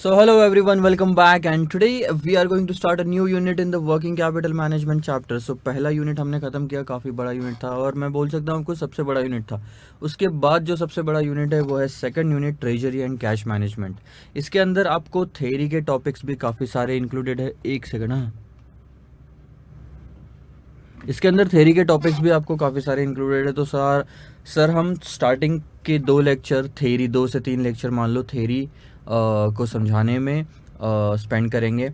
So hello everyone, welcome back and today we are going to start a new unit in the working capital management chapter. So पहला unit हमने ख़त्म किया, काफ़ी बड़ा unit था और मैं बोल सकता हूँ कुछ सबसे बड़ा यूनिट था. उसके बाद जो सबसे बड़ा यूनिट है वो है second unit treasury and cash management. इसके अंदर आपको थ्योरी के टॉपिक्स भी काफ़ी सारे इंक्लूडेड है. एक सेकंड. हाँ, इसके अंदर थ्योरी के टॉपिक्स भी आपको काफ़ी सारे इंक्लूडेड है. तो सर हम स्टार्टिंग के 2 लेक्चर थ्योरी, 2 से 3 लेक्चर मान लो थ्योरी को समझाने में स्पेंड करेंगे.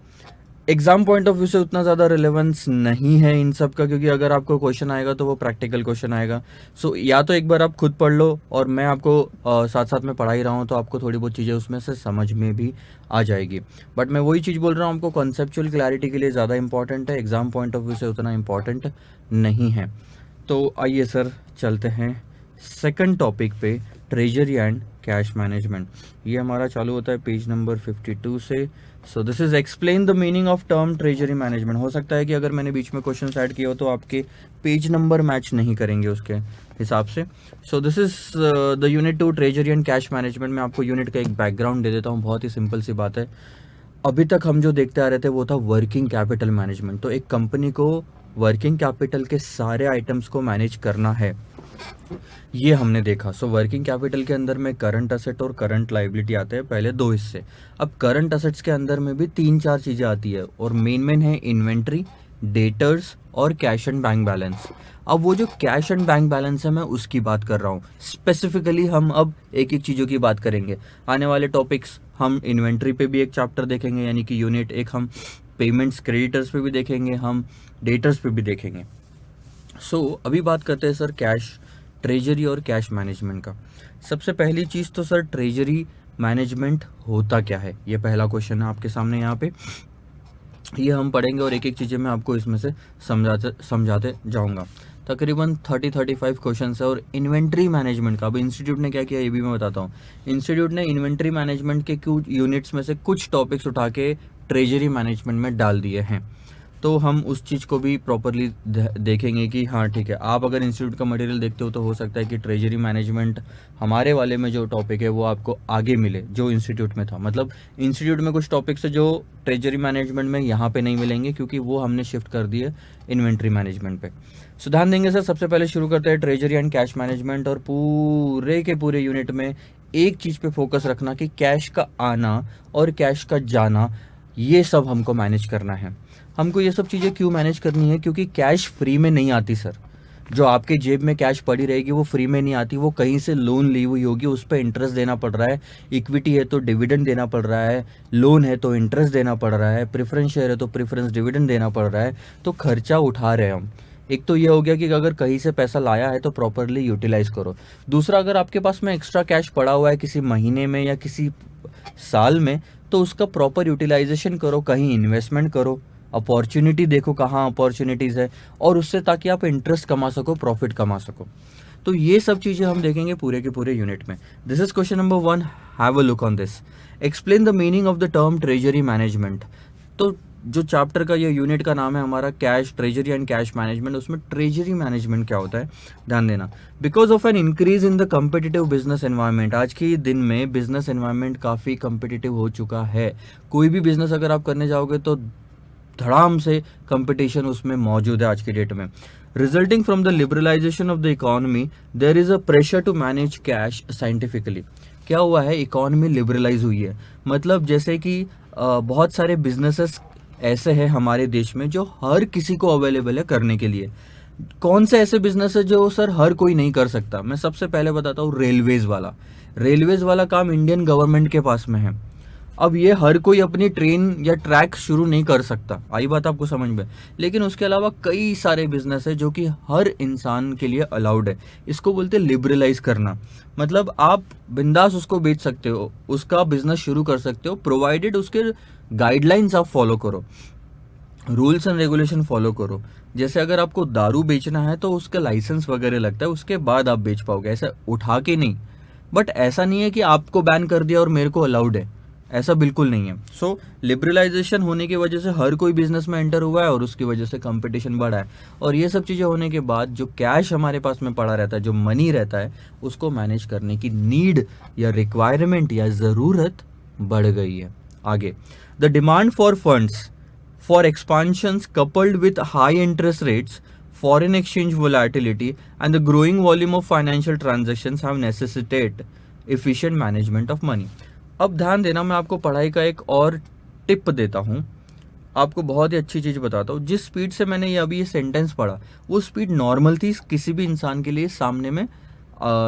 एग्ज़ाम पॉइंट ऑफ व्यू से उतना ज़्यादा रिलेवेंस नहीं है इन सब का, क्योंकि अगर आपको क्वेश्चन आएगा तो वो प्रैक्टिकल क्वेश्चन आएगा. सो या तो एक बार आप खुद पढ़ लो और मैं आपको साथ साथ में पढ़ा ही रहा हूँ, तो आपको थोड़ी बहुत चीज़ें उसमें से समझ में भी आ जाएगी. बट मैं वही चीज़ बोल रहा हूँ, आपको कॉन्सेप्चुअल क्लैरिटी के लिए ज़्यादा इंपॉर्टेंट है, एग्ज़ाम पॉइंट ऑफ व्यू से उतना इंपॉर्टेंट नहीं है. तो आइए सर चलते हैं सेकंड टॉपिक पे, ट्रेजरी एंड कैश मैनेजमेंट. ये हमारा चालू होता है पेज नंबर 52 से. So this is explain the meaning of term treasury management. हो सकता है कि अगर मैंने बीच में क्वेश्चन ऐड किया हो तो आपके पेज नंबर मैच नहीं करेंगे उसके हिसाब से. So this is the unit 2 treasury and cash management. मैं आपको यूनिट का एक बैकग्राउंड दे देता हूँ. बहुत ही सिंपल सी बात है. अभी तक हम जो देखते आ रहे थे वो था वर्किंग कैपिटल मैनेजमेंट. तो एक कंपनी को वर्किंग कैपिटल के सारे आइटम्स को मैनेज करना है, ये हमने देखा. सो वर्किंग कैपिटल के अंदर में करंट असेट और करंट लाइबिलिटी आते हैं, पहले 2 हिस्से. अब करंट असेट्स के अंदर में भी 3-4 चीज़ें आती है और मेन है इन्वेंट्री, डेटर्स और कैश एंड बैंक बैलेंस. अब वो जो कैश एंड बैंक बैलेंस है मैं उसकी बात कर रहा हूँ स्पेसिफिकली. हम अब एक एक चीज़ों की बात करेंगे. आने वाले टॉपिक्स हम इन्वेंट्री पे भी एक चैप्टर देखेंगे, यानी कि यूनिट एक हम पेमेंट्स क्रेडिटर्स पे भी देखेंगे, हम डेटर्स पे भी देखेंगे. सो अभी बात करते हैं सर कैश, ट्रेजरी और कैश मैनेजमेंट का. सबसे पहली चीज़ तो सर ट्रेजरी मैनेजमेंट होता क्या है, ये पहला क्वेश्चन है आपके सामने यहाँ पे. ये हम पढ़ेंगे और एक एक चीज़ें मैं आपको इसमें से समझाते जाऊँगा. तकरीबन 30-35 क्वेश्चन है. और इन्वेंट्री मैनेजमेंट का अब इंस्टीट्यूट ने क्या किया ये भी मैं बताता हूँ. इंस्टीट्यूट ने इन्वेंट्री मैनेजमेंट के कुछ यूनिट्स में से कुछ टॉपिक्स उठा के ट्रेजरी मैनेजमेंट में डाल दिए हैं. तो हम उस चीज़ को भी प्रॉपरली देखेंगे कि हाँ ठीक है, आप अगर इंस्टीट्यूट का मटेरियल देखते हो तो हो सकता है कि ट्रेजरी मैनेजमेंट हमारे वाले में जो टॉपिक है वो आपको आगे मिले जो इंस्टीट्यूट में था. मतलब इंस्टीट्यूट में कुछ टॉपिक्स है जो ट्रेजरी मैनेजमेंट में यहाँ पे नहीं मिलेंगे, क्योंकि वो हमने शिफ्ट कर दिए इन्वेंट्री मैनेजमेंट पे. सो ध्यान देंगे सर. सबसे पहले शुरू करते हैं ट्रेजरी एंड कैश मैनेजमेंट. और पूरे के पूरे यूनिट में एक चीज़ पे फोकस रखना कि कैश का आना और कैश का जाना ये सब हमको मैनेज करना है. हमको ये सब चीज़ें क्यों मैनेज करनी है, क्योंकि कैश फ्री में नहीं आती सर. जो आपके जेब में कैश पड़ी रहेगी वो फ्री में नहीं आती, वो कहीं से लोन ली हुई होगी, उस पर इंटरेस्ट देना पड़ रहा है. इक्विटी है तो डिविडेंड देना पड़ रहा है, लोन है तो इंटरेस्ट देना पड़ रहा है, प्रेफरेंस शेयर है तो प्रेफरेंस डिविडेंड देना पड़ रहा है. तो खर्चा उठा रहे हैं हम. एक तो ये हो गया कि अगर कहीं से पैसा लाया है तो प्रॉपरली यूटिलाइज करो. दूसरा, अगर आपके पास में एक्स्ट्रा कैश पड़ा हुआ है किसी महीने में या किसी साल में, तो उसका प्रॉपर यूटिलाइजेशन करो, कहीं इन्वेस्टमेंट करो, अपॉर्चुनिटी देखो कहाँ अपॉर्चुनिटीज़ है, और उससे ताकि आप इंटरेस्ट कमा सको, प्रॉफिट कमा सको. तो ये सब चीज़ें हम देखेंगे पूरे के पूरे यूनिट में. This is question number 1. Have a look on this. Explain the meaning of the term treasury management. तो जो चैप्टर का ये यूनिट का नाम है हमारा cash, treasury and cash management, उसमें ट्रेजरी मैनेजमेंट क्या होता है ध्यान देना. Because of an increase in the competitive business environment. आज के दिन में बिजनेस एनवायरनमेंट काफ़ी कम्पिटिटिव हो चुका है. कोई भी बिजनेस अगर आप करने जाओगे तो धड़ाम से कंपटीशन उसमें मौजूद है आज की डेट में. Resulting from the liberalisation of the economy there is a pressure to manage cash scientifically. क्या हुआ है, इकोनॉमी लिबरलाइज हुई है. मतलब जैसे कि बहुत सारे बिजनेसेस ऐसे हैं हमारे देश में जो हर किसी को अवेलेबल है करने के लिए. कौन से ऐसे बिजनेस है जो सर हर कोई नहीं कर सकता. मैं सबसे पहले बताता हूँ रेलवेज वाला. रेलवेज वाला काम इंडियन गवर्नमेंट के पास में है. अब ये हर कोई अपनी ट्रेन या ट्रैक शुरू नहीं कर सकता, आई बात आपको समझ में. लेकिन उसके अलावा कई सारे बिजनेस है जो कि हर इंसान के लिए अलाउड है. इसको बोलते हैं लिबरलाइज करना. मतलब आप बिंदास उसको बेच सकते हो, उसका बिजनेस शुरू कर सकते हो, प्रोवाइडेड उसके गाइडलाइंस आप फॉलो करो, रूल्स एंड रेगुलेशन फॉलो करो. जैसे अगर आपको दारू बेचना है तो उसका लाइसेंस वगैरह लगता है, उसके बाद आप बेच पाओगे, ऐसा उठा के नहीं. बट ऐसा नहीं है कि आपको बैन कर दिया और मेरे को अलाउड है, ऐसा बिल्कुल नहीं है. सो लिबरलाइजेशन होने की वजह से हर कोई बिजनेस में एंटर हुआ है और उसकी वजह से कंपटीशन बढ़ा है. और ये सब चीज़ें होने के बाद जो कैश हमारे पास में पड़ा रहता है, जो मनी रहता है, उसको मैनेज करने की नीड या रिक्वायरमेंट या ज़रूरत बढ़ गई है. आगे, the demand for funds for expansions coupled with high interest rates, foreign exchange volatility and the growing volume of financial transactions have necessitate efficient management of money. अब ध्यान देना, मैं आपको पढ़ाई का एक और टिप देता हूँ, आपको बहुत ही अच्छी चीज़ बताता हूँ. जिस स्पीड से मैंने ये सेंटेंस पढ़ा वो स्पीड नॉर्मल थी किसी भी इंसान के लिए सामने में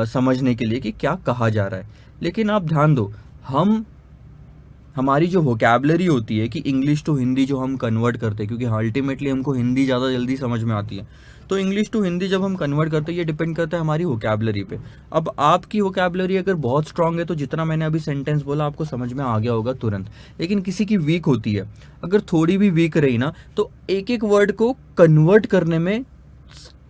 समझने के लिए कि क्या कहा जा रहा है. लेकिन आप ध्यान दो, हमारी जो वोकैबलरी होती है कि इंग्लिश टू हिंदी जो हम कन्वर्ट करते हैं, क्योंकि अल्टीमेटली हमको हिंदी ज़्यादा जल्दी समझ में आती है, तो इंग्लिश टू हिंदी जब हम कन्वर्ट करते हैं ये डिपेंड करता है हमारी वोकैबलरी पे. अब आपकी वोकैबलरी अगर बहुत स्ट्रांग है तो जितना मैंने अभी सेंटेंस बोला आपको समझ में आ गया होगा तुरंत. लेकिन किसी की वीक होती है, अगर थोड़ी भी वीक रही ना तो एक एक वर्ड को कन्वर्ट करने में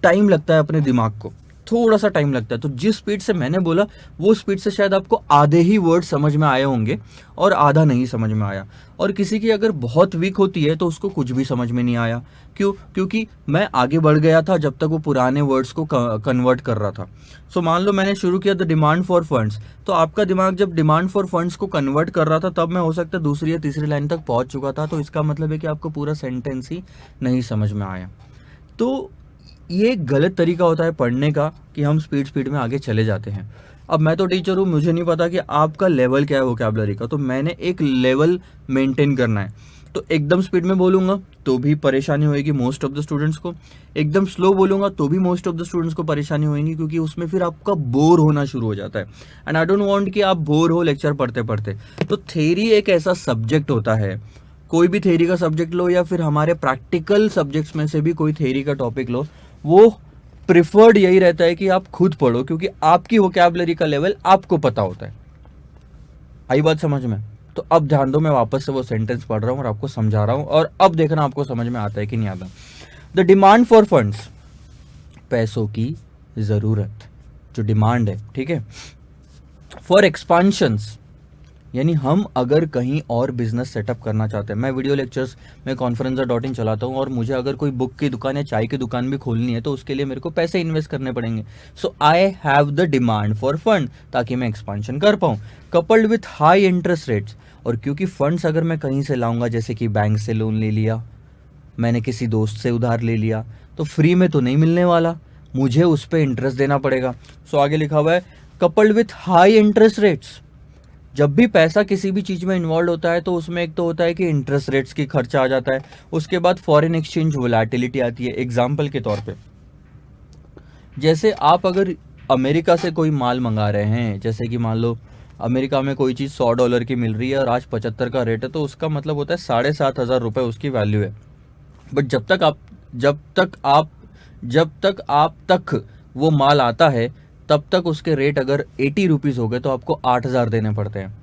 टाइम लगता है, अपने दिमाग को थोड़ा सा टाइम लगता है. तो जिस स्पीड से मैंने बोला वो स्पीड से शायद आपको आधे ही वर्ड समझ में आए होंगे और आधा नहीं समझ में आया. और किसी की अगर बहुत वीक होती है तो उसको कुछ भी समझ में नहीं आया. क्यों? क्योंकि मैं आगे बढ़ गया था जब तक वो पुराने वर्ड्स को कन्वर्ट कर रहा था. सो मान लो मैंने शुरू किया द डिमांड फॉर फंड्स, तो आपका दिमाग जब डिमांड फॉर फंड्स को कन्वर्ट कर रहा था तब मैं हो सकता है दूसरी या तीसरी लाइन तक पहुंच चुका था. तो इसका मतलब है कि आपको पूरा सेंटेंस ही नहीं समझ में आया. तो ये एक गलत तरीका होता है पढ़ने का कि हम स्पीड में आगे चले जाते हैं. अब मैं तो टीचर हूँ, मुझे नहीं पता कि आपका लेवल क्या है वोकैबुलरी का, तो मैंने एक लेवल मेंटेन करना है. तो एकदम स्पीड में बोलूँगा तो भी परेशानी होएगी मोस्ट ऑफ द स्टूडेंट्स को, एकदम स्लो बोलूँगा तो भी मोस्ट ऑफ द स्टूडेंट्स को परेशानी होएगी, क्योंकि उसमें फिर आपका बोर होना शुरू हो जाता है. एंड आई डोंट वांट कि आप बोर हो लेक्चर पढ़ते पढ़ते. तो थ्योरी एक ऐसा सब्जेक्ट होता है, कोई भी थ्योरी का सब्जेक्ट लो या फिर हमारे प्रैक्टिकल सब्जेक्ट्स में से भी कोई थ्योरी का टॉपिक लो, वो प्रिफर्ड यही रहता है कि आप खुद पढ़ो, क्योंकि आपकी वोकैबुलरी का लेवल आपको पता होता है. आई बात समझ में? तो अब ध्यान दो, मैं वापस से वो सेंटेंस पढ़ रहा हूं और आपको समझा रहा हूं, और अब देखना आपको समझ में आता है कि नहीं आता. द डिमांड फॉर फंड्स, पैसों की जरूरत, जो डिमांड है, ठीक है. फॉर एक्सपांशंस, यानी हम अगर कहीं और बिजनेस सेटअप करना चाहते हैं. मैं वीडियो लेक्चर्स में कॉन्फ्रेंसर.in चलाता हूँ और मुझे अगर कोई बुक की दुकान या चाय की दुकान भी खोलनी है तो उसके लिए मेरे को पैसे इन्वेस्ट करने पड़ेंगे. So I have the demand for fund, ताकि मैं एक्सपांशन कर पाऊँ. Coupled with high interest rates, और क्योंकि फंड्स अगर मैं कहीं से लाऊंगा, जैसे कि बैंक से लोन ले लिया, मैंने किसी दोस्त से उधार ले लिया, तो फ्री में तो नहीं मिलने वाला, मुझे उस पर इंटरेस्ट देना पड़ेगा. सो आगे लिखा हुआ है coupled with high interest rates. जब भी पैसा किसी भी चीज़ में इन्वॉल्व होता है तो उसमें एक तो होता है कि इंटरेस्ट रेट्स की खर्चा आ जाता है, उसके बाद फॉरेन एक्सचेंज वोलेटिलिटी आती है. एग्जाम्पल के तौर पे, जैसे आप अगर अमेरिका से कोई माल मंगा रहे हैं, जैसे कि मान लो अमेरिका में कोई चीज़ $100 की मिल रही है और आज 75 का रेट है, तो उसका मतलब होता है 7,500 रुपये उसकी वैल्यू है. बट जब तक आप तक वो माल आता है तब तक उसके रेट अगर 80 रुपीज़ हो गए तो आपको 8,000 देने पड़ते हैं.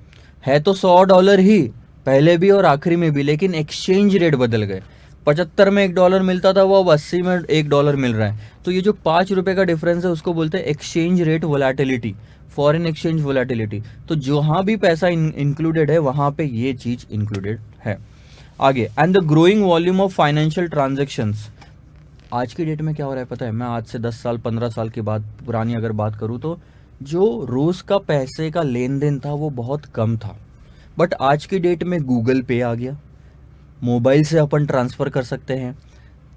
है तो $100 ही पहले भी और आखिरी में भी, लेकिन एक्सचेंज रेट बदल गए. 75 में $1 मिलता था, वो अब 80 में $1 मिल रहा है. तो ये जो 5 रुपये का डिफरेंस है उसको बोलते हैं exchange rate volatility, foreign exchange volatility. तो जहाँ भी पैसा इंक्लूडेड है वहाँ पे ये चीज़ इंक्लूडेड है. आगे, and the growing volume of financial transactions. आज की डेट में क्या हो रहा है पता है? मैं आज से 10 साल 15 साल की बात पुरानी अगर बात करूँ तो जो रोज़ का पैसे का लेन देन था वो बहुत कम था. बट आज की डेट में गूगल पे आ गया, मोबाइल से अपन ट्रांसफ़र कर सकते हैं,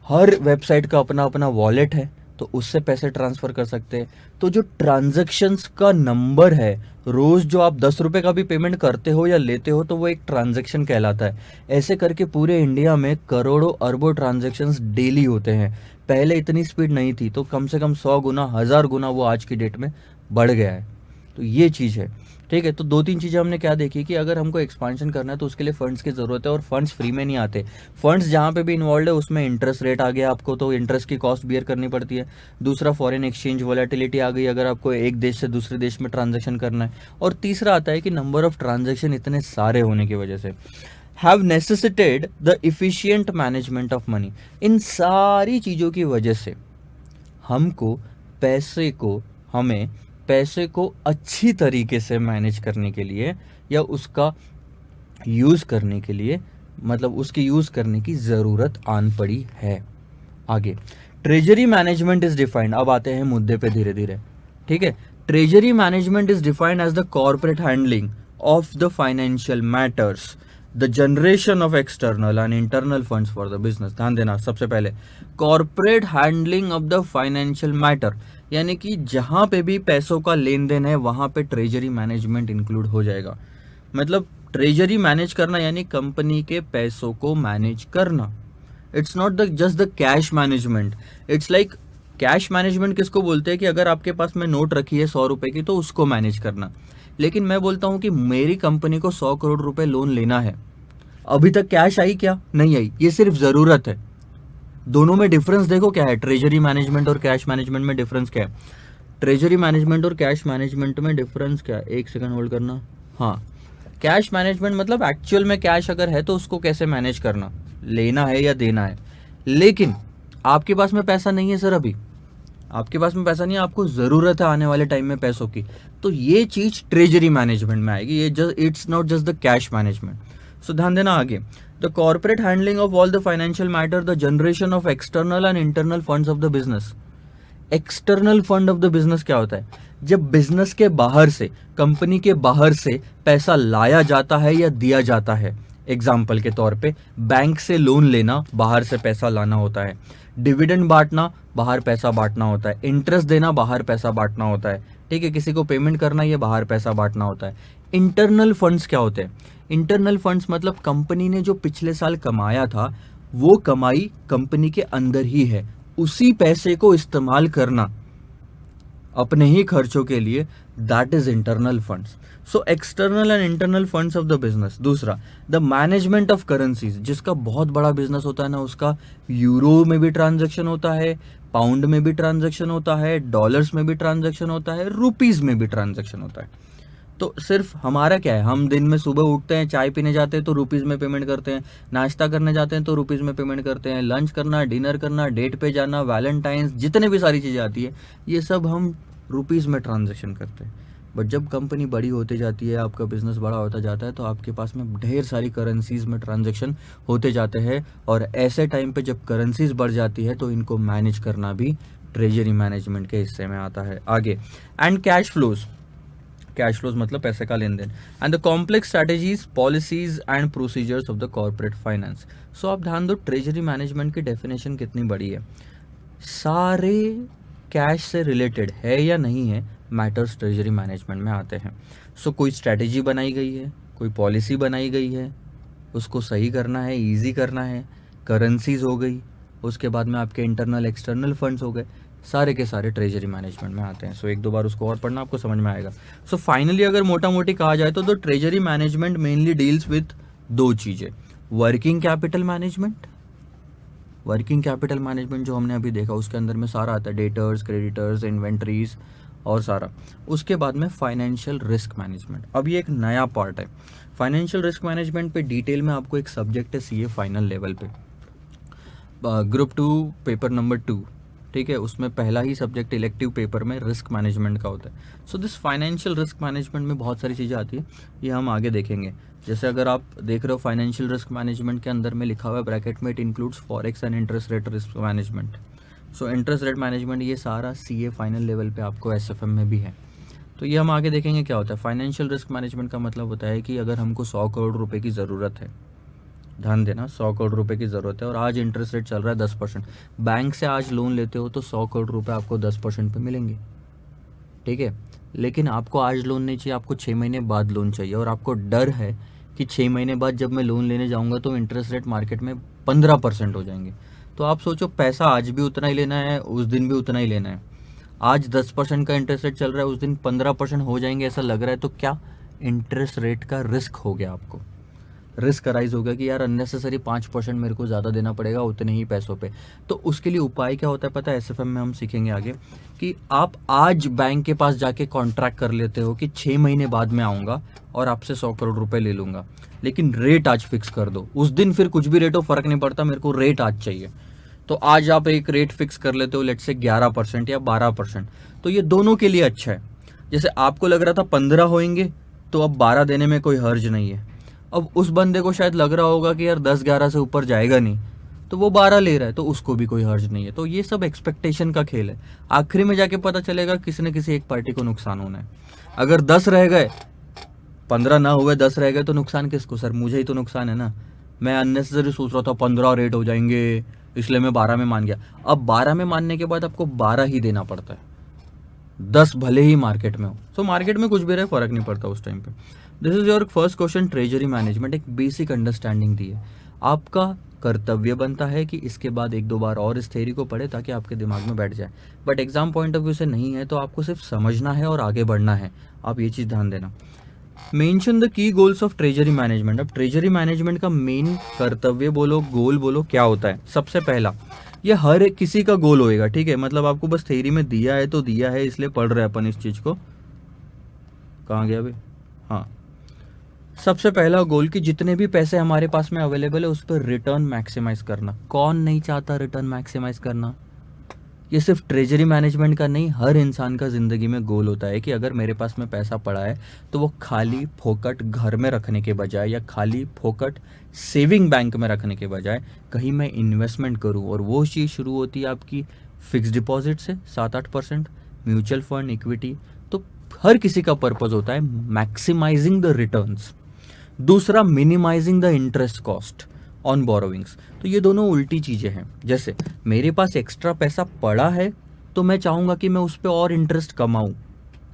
हर वेबसाइट का अपना अपना वॉलेट है तो उससे पैसे ट्रांसफ़र कर सकते हैं. तो जो ट्रांजैक्शंस का नंबर है, रोज़ जो आप 10 रुपये का भी पेमेंट करते हो या लेते हो तो वो एक ट्रांजैक्शन कहलाता है. ऐसे करके पूरे इंडिया में करोड़ों अरबों ट्रांजैक्शंस डेली होते हैं. पहले इतनी स्पीड नहीं थी, तो कम से कम 100 गुना 1000 गुना वो आज की डेट में बढ़ गया है. तो ये चीज़ है, ठीक है. तो 2-3 चीज़ें हमने क्या देखी कि अगर हमको एक्सपांशन करना है तो उसके लिए फंड्स की ज़रूरत है, और फंड्स फ्री में नहीं आते. फंड्स जहाँ पे भी इन्वॉल्व है उसमें इंटरेस्ट रेट आ गया आपको, तो इंटरेस्ट की कॉस्ट बियर करनी पड़ती है. दूसरा, फॉरेन एक्सचेंज वोलेटिलिटी आ गई अगर आपको एक देश से दूसरे देश में ट्रांजेक्शन करना है. और तीसरा आता है कि नंबर ऑफ ट्रांजेक्शन इतने सारे होने की वजह से have necessitated the efficient management of money. इन सारी चीज़ों की वजह से हमें पैसे को अच्छी तरीके से मैनेज करने के लिए या उसका यूज़ करने के लिए, मतलब उसकी यूज़ करने की ज़रूरत आन पड़ी है. आगे, ट्रेजरी मैनेजमेंट इज़ डिफाइंड. अब आते हैं मुद्दे पे धीरे धीरे, ठीक है. Treasury management is defined as the corporate handling of the financial matters the generation of external and internal funds for the business. ध्यान देना, सबसे पहले corporate handling of the financial matter, यानी कि जहां पे भी पैसों का लेन देन है वहां पे ट्रेजरी मैनेजमेंट इंक्लूड हो जाएगा। मतलब ट्रेजरी मैनेज करना यानी कंपनी के पैसों को मैनेज करना। It's not the just the cash management, it's like cash management किसको बोलते हैं कि अगर आपके पास में नोट रखी है 100 रुपए की तो उसको मैनेज करना। लेकिन मैं बोलता हूं कि मेरी कंपनी को 100 करोड़ रुपए लोन लेना है, अभी तक कैश आई क्या? नहीं आई, ये सिर्फ जरूरत है। दोनों में डिफरेंस देखो क्या है, ट्रेजरी मैनेजमेंट और कैश मैनेजमेंट में डिफरेंस क्या है? ट्रेजरी मैनेजमेंट और कैश मैनेजमेंट में डिफरेंस क्या है? एक सेकंड होल्ड करना। हाँ, कैश मैनेजमेंट मतलब एक्चुअल में कैश अगर है तो उसको कैसे मैनेज करना, लेना है या देना है। लेकिन आपके पास में पैसा नहीं है सर, अभी आपके पास में पैसा नहीं है, आपको जरूरत है आने वाले टाइम में पैसों की, तो ये चीज ट्रेजरी मैनेजमेंट में आएगी। ये it's not just the cash management. So ध्यान देना आगे, the corporate handling of all the financial matter, the generation of external and internal funds of the business. External fund of the business क्या होता है? जब बिजनेस के बाहर से, कंपनी के बाहर से पैसा लाया जाता है या दिया जाता है। एग्जाम्पल के तौर पे बैंक से लोन लेना, बाहर से पैसा लाना होता है। डिविडेंड बांटना, बाहर पैसा बांटना होता है। इंटरेस्ट देना, बाहर पैसा बांटना होता है। ठीक है, किसी को पेमेंट करना, ये बाहर पैसा बांटना होता है। इंटरनल फंड्स क्या होते हैं? इंटरनल फंड्स मतलब कंपनी ने जो पिछले साल कमाया था वो कमाई कंपनी के अंदर ही है, उसी पैसे को इस्तेमाल करना अपने ही खर्चों के लिए, that is internal funds. So external and internal funds of the business. दूसरा, द मैनेजमेंट ऑफ करेंसीज, जिसका बहुत बड़ा बिजनेस होता है ना, उसका यूरो में भी ट्रांजैक्शन होता है, पाउंड में भी ट्रांजैक्शन होता है, डॉलर्स में भी ट्रांजैक्शन होता है, रुपीज में भी ट्रांजैक्शन होता है। तो सिर्फ हमारा क्या है, हम दिन में सुबह उठते हैं, चाय पीने जाते हैं तो रुपीज में पेमेंट करते हैं, नाश्ता करने जाते हैं तो रुपीज में पेमेंट करते हैं, लंच करना, डिनर करना, डेट पे जाना, वैलेंटाइंस, जितने भी सारी चीज़ें आती है ये सब हम रुपीज में ट्रांजेक्शन करते हैं। बट जब कंपनी बड़ी होती जाती है, आपका बिजनेस बड़ा होता जाता है, तो आपके पास में ढेर सारी करेंसीज में ट्रांजेक्शन होते जाते हैं, और ऐसे टाइम पे जब करेंसीज बढ़ जाती है तो इनको मैनेज करना भी ट्रेजरी मैनेजमेंट के हिस्से में आता है। आगे, and cash flows, cash flows मतलब पैसे का लेन देन, and the complex strategies, policies and procedures of the corporate finance. So आप ध्यान दो, ट्रेजरी मैनेजमेंट की डेफिनेशन कितनी बड़ी है। सारे कैश से रिलेटेड है या नहीं है मैटर्स ट्रेजरी मैनेजमेंट में आते हैं। सो कोई स्ट्रैटेजी बनाई गई है, कोई पॉलिसी बनाई गई है, उसको सही करना है, ईजी करना है, करेंसीज हो गई, उसके बाद में आपके इंटरनल एक्सटर्नल फंड्स हो गए, सारे के सारे ट्रेजरी मैनेजमेंट में आते हैं। सो एक दो बार उसको और पढ़ना, आपको समझ में आएगा। सो फाइनली अगर मोटा मोटी कहा जाए तो treasury management mainly deals with दो चीज़ें, working capital management, working capital management जो हमने अभी देखा उसके अंदर में सारा आता है, डेटर्स, क्रेडिटर्स, इन्वेंट्रीज और सारा। उसके बाद में फाइनेंशियल रिस्क मैनेजमेंट, अब ये एक नया पार्ट है। फाइनेंशियल रिस्क मैनेजमेंट पे डिटेल में आपको एक सब्जेक्ट है सीए फाइनल लेवल पे, ग्रुप 2 पेपर नंबर 2, ठीक है, उसमें पहला ही सब्जेक्ट इलेक्टिव पेपर में रिस्क मैनेजमेंट का होता है। So this financial risk management में बहुत सारी चीज़ें आती है, ये हम आगे देखेंगे। जैसे अगर आप देख रहे हो फाइनेंशियल रिस्क मैनेजमेंट के अंदर में लिखा हुआ है ब्रैकेट में, it includes forex and interest rate risk management. So interest rate management ये सारा सीए फाइनल लेवल पे आपको एसएफएम में भी है, तो ये हम आगे देखेंगे क्या होता है। फाइनेंशियल रिस्क मैनेजमेंट का मतलब होता है कि अगर हमको 100 करोड़ रुपए की ज़रूरत है, ध्यान देना 100 करोड़ रुपए की ज़रूरत है और आज इंटरेस्ट रेट चल रहा है 10%, बैंक से आज लोन लेते हो तो 100 करोड़ रुपए आपको 10% पे मिलेंगे, ठीक है। लेकिन आपको आज लोन नहीं चाहिए, आपको 6 महीने बाद लोन चाहिए, और आपको डर है कि 6 महीने बाद जब मैं लोन लेने जाऊंगा तो इंटरेस्ट रेट मार्केट में 15% हो जाएंगे। तो आप सोचो, पैसा आज भी उतना ही लेना है, उस दिन भी उतना ही लेना है। आज 10% का इंटरेस्ट रेट चल रहा है, उस दिन 15% हो जाएंगे ऐसा लग रहा है, तो क्या इंटरेस्ट रेट का रिस्क हो गया, आपको रिस्क अराइज हो गया कि यार अननेसेसरी 5% मेरे को ज़्यादा देना पड़ेगा उतने ही पैसों पे। तो उसके लिए उपाय क्या होता है पता है, एसएफएम में हम सीखेंगे आगे कि आप आज बैंक के पास जाके कॉन्ट्रैक्ट कर लेते हो कि 6 महीने बाद में आऊँगा और आपसे 100 करोड़ रुपए ले लूँगा, लेकिन रेट आज फिक्स कर दो। उस दिन फिर कुछ भी रेट हो फ़र्क नहीं पड़ता, मेरे को रेट आज चाहिए। तो आज आप एक रेट फिक्स कर लेते हो, लेट से 11% या 12%, तो ये दोनों के लिए अच्छा है। जैसे आपको लग रहा था 15 होंगे तो अब 12 देने में कोई हर्ज नहीं है। अब उस बंदे को शायद लग रहा होगा कि यार 10-11 से ऊपर जाएगा नहीं, तो वो 12 ले रहा है, तो उसको भी कोई हर्ज नहीं है। तो ये सब एक्सपेक्टेशन का खेल है, आखिरी में जाके पता चलेगा किसी न किसी एक पार्टी को नुकसान होना है। अगर 10 रह गए 15 ना हुए 10 रह गए तो नुकसान किसको सर? मुझे ही तो नुकसान है ना। मैं अननेसेसरी सोच रहा था 15 रेट हो जाएंगे, इसलिए मैं 12 में मान गया। अब 12 में मानने के बाद आपको 12 ही देना पड़ता है, 10 भले ही मार्केट में हो। सो मार्केट में कुछ भी रहे फर्क नहीं पड़ता उस टाइम पे। This is your first question, treasury management. एक बेसिक अंडरस्टैंडिंग दी है। आपका कर्तव्य बनता है कि इसके बाद एक दो बार और इस थ्योरी को पढ़े ताकि आपके दिमाग में बैठ जाए, but exam point of view से नहीं है तो आपको सिर्फ समझना है और आगे बढ़ना है। आप ये चीज़ ध्यान देना। Mention the key goals of treasury management. अब ट्रेजरी मैनेजमेंट का मेन कर्तव्य बोलो, गोल बोलो, क्या होता है? सबसे पहला, ये हर एक किसी का गोल होएगा, ठीक है? मतलब आपको बस थ्योरी में दिया है तो दिया है, इसलिए पढ़ रहे हैं अपन इस चीज़ को। कहाँ गया भाई? हाँ, सबसे पहला गोल कि जितने भी पैसे हमारे पास में अवेलेबल है उस पर रिटर्न मैक्सिमाइज करना। कौन नहीं चाहता रिटर्न मैक्सिमाइज करना? ये सिर्फ ट्रेजरी मैनेजमेंट का नहीं, हर इंसान का ज़िंदगी में गोल होता है कि अगर मेरे पास में पैसा पड़ा है तो वो खाली फोकट घर में रखने के बजाय या खाली फोकट सेविंग बैंक में रखने के बजाय कहीं मैं इन्वेस्टमेंट करूं। और वो चीज़ शुरू होती है आपकी फिक्स डिपॉजिट से 7-8%, म्यूचुअल फंड, इक्विटी। तो हर किसी का पर्पज़ होता है मैक्सिमाइजिंग द रिटर्न्स। दूसरा, minimising the interest cost on borrowings. तो ये दोनों उल्टी चीज़ें हैं। जैसे मेरे पास एक्स्ट्रा पैसा पड़ा है तो मैं चाहूँगा कि मैं उस पर और इंटरेस्ट कमाऊँ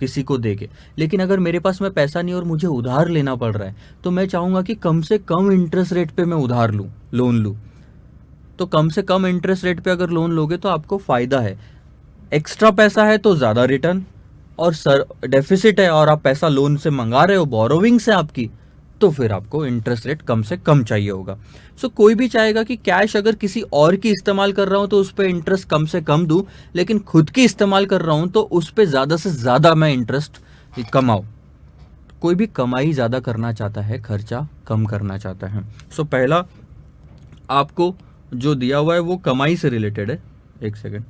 किसी को दे के, लेकिन अगर मेरे पास में पैसा नहीं और मुझे उधार लेना पड़ रहा है तो मैं चाहूँगा कि कम से कम इंटरेस्ट रेट पे मैं उधार लूँ, लोन लूँ। तो कम से कम इंटरेस्ट रेट पे अगर लोन लोगे तो आपको फ़ायदा है। एक्स्ट्रा पैसा है तो ज़्यादा रिटर्न, और सर डेफिसिट है और आप पैसा लोन से मंगा रहे हो, बोरोविंग से आपकी, तो फिर आपको इंटरेस्ट रेट कम से कम चाहिए होगा। सो कोई भी चाहेगा कि कैश अगर किसी और की इस्तेमाल कर रहा हूं तो उस पर इंटरेस्ट कम से कम दूं, लेकिन खुद की इस्तेमाल कर रहा हूं तो उस पर ज़्यादा से ज़्यादा मैं इंटरेस्ट कमाऊं। कोई भी कमाई ज़्यादा करना चाहता है, खर्चा कम करना चाहता है। सो पहला आपको जो दिया हुआ है वो कमाई से रिलेटेड है। एक सेकेंड,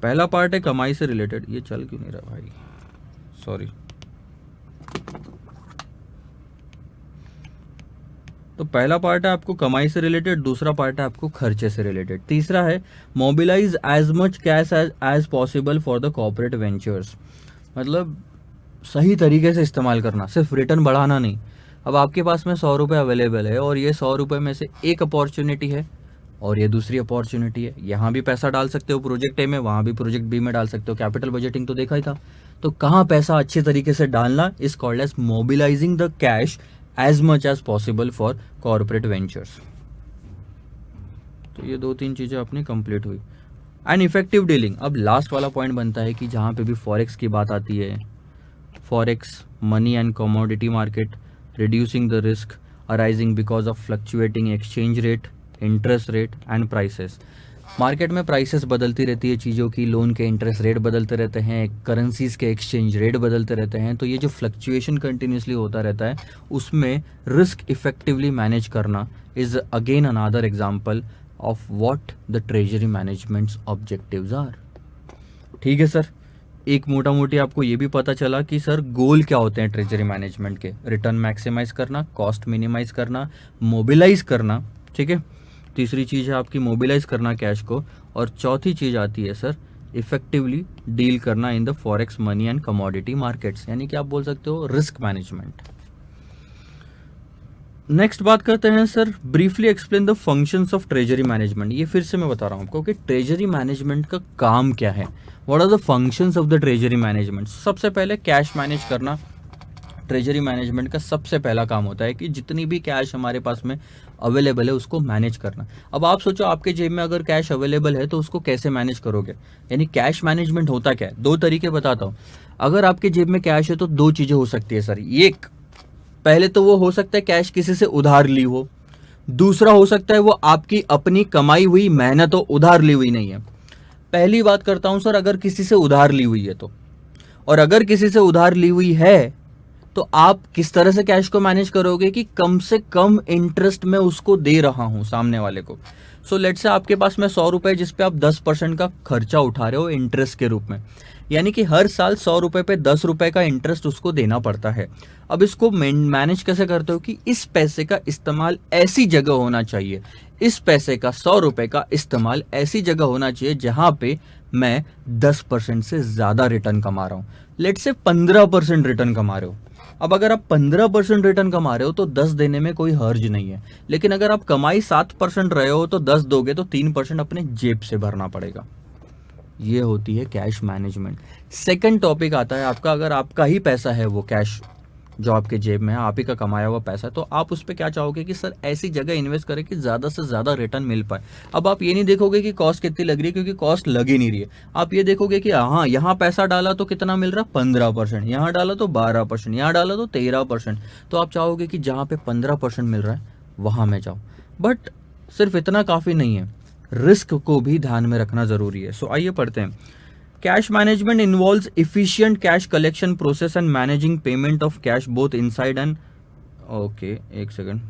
पहला पार्ट है कमाई से रिलेटेड। ये चल क्यों नहीं रहा भाई? सॉरी। तो पहला पार्ट है आपको कमाई से रिलेटेड, दूसरा पार्ट है आपको खर्चे से रिलेटेड, तीसरा है mobilise as much cash as possible for the corporate ventures. मतलब सही तरीके से इस्तेमाल करना, सिर्फ रिटर्न बढ़ाना नहीं। अब आपके पास में 100 रुपये अवेलेबल है और ये 100 रुपये में से एक अपॉर्चुनिटी है और ये दूसरी अपॉर्चुनिटी है। यहाँ भी पैसा डाल सकते हो प्रोजेक्ट ए में, वहाँ भी प्रोजेक्ट बी में डाल सकते हो। कैपिटल बजटिंग तो देखा ही था। तो कहाँ पैसा अच्छे तरीके से डालना is called as mobilising the cash as much as possible for corporate ventures. तो ये 2-3 चीज़ें अपनी कंप्लीट हुई। And effective dealing. अब लास्ट वाला पॉइंट बनता है कि जहाँ पे भी फॉरेक्स की बात आती है, forex money and commodity market, reducing the risk arising because of fluctuating exchange rate, interest rate and prices. Market में प्राइसेस बदलती रहती है चीज़ों की, लोन के इंटरेस्ट रेट बदलते रहते हैं, करेंसीज के एक्सचेंज रेट बदलते रहते हैं। तो ये जो फ्लक्चुएशन कंटिन्यूसली होता रहता है उसमें रिस्क इफेक्टिवली मैनेज करना is again another example of what the treasury management's objectives are. ठीक है सर, एक मोटा मोटी आपको ये भी पता चला कि सर गोल क्या होते हैं ट्रेजरी मैनेजमेंट के। रिटर्न मैक्सिमाइज करना, कॉस्ट मिनिमाइज करना, मोबिलाइज करना, ठीक है। तीसरी चीज़ है आपकी मोबिलाइज करना कैश को, और चौथी चीज़ आती है सर इफेक्टिवली डील करना in the forex money and commodity markets, यानी कि आप बोल सकते हो रिस्क मैनेजमेंट। नेक्स्ट बात करते हैं sir, briefly explain the functions of treasury management. ये फिर से मैं बता रहा हूँ आपको कि ट्रेजरी मैनेजमेंट का काम क्या है, what are the functions of the treasury management. सबसे पहले कैश मैनेज करना ट्रेजरी मैनेजमेंट का सबसे पहला काम होता है कि जितनी भी कैश हमारे पास में अवेलेबल है उसको मैनेज करना। अब आप सोचो आपके जेब में अगर कैश अवेलेबल है तो उसको कैसे मैनेज करोगे, यानी कैश मैनेजमेंट होता क्या है। 2 तरीके बताता हूँ। अगर आपके जेब में कैश है तो 2 चीज़ें हो सकती है सर। एक, पहले तो वो हो सकता है कैश किसी से उधार ली हो, दूसरा हो सकता है वो आपकी अपनी कमाई हुई मेहनत हो, उधार ली हुई नहीं है। पहली बात करता हूँ सर, अगर किसी से उधार ली हुई है तो, और अगर किसी से उधार ली हुई है तो आप किस तरह से कैश को मैनेज करोगे कि कम से कम इंटरेस्ट में उसको दे रहा हूं सामने वाले को। सो लेट्स से आपके पास में 100 रुपए जिस पे आप 10% का खर्चा उठा रहे हो इंटरेस्ट के रूप में, यानी कि हर साल 100 रुपए पे 10 रुपए का इंटरेस्ट उसको देना पड़ता है। अब इसको मैनेज कैसे करते हो कि इस पैसे का इस्तेमाल ऐसी जगह होना चाहिए, इस पैसे का 100 रुपए का इस्तेमाल ऐसी जगह होना चाहिए जहां पे मैं 10% से ज़्यादा रिटर्न कमा रहा हूँ, लेट से 15% रिटर्न कमा रहे हो। अब अगर आप 15% रिटर्न कमा रहे हो तो 10 देने में कोई हर्ज नहीं है, लेकिन अगर आप कमाई 7% रहे हो तो 10 दोगे तो 3% अपने जेब से भरना पड़ेगा। ये होती है कैश मैनेजमेंट। सेकंड टॉपिक आता है आपका, अगर आपका ही पैसा है वो कैश जो आपके जेब में है, आप ही का कमाया हुआ पैसा है, तो आप उस पर क्या चाहोगे कि सर ऐसी जगह इन्वेस्ट करें कि ज़्यादा से ज़्यादा रिटर्न मिल पाए। अब आप ये नहीं देखोगे कि कॉस्ट कितनी लग रही है, क्योंकि कॉस्ट लग ही नहीं रही है। आप ये देखोगे कि हाँ, यहाँ पैसा डाला तो कितना मिल रहा, 15%, यहाँ डाला तो 12%, यहाँ डाला तो 13%। तो आप चाहोगे कि जहाँ पे 15% मिल रहा है वहाँ मैं जाऊँ। बट सिर्फ इतना काफ़ी नहीं है, रिस्क को भी ध्यान में रखना ज़रूरी है। सो आइए पढ़ते हैं। Cash management involves efficient cash collection process and managing payment of cash both inside and okay एक सेकंड।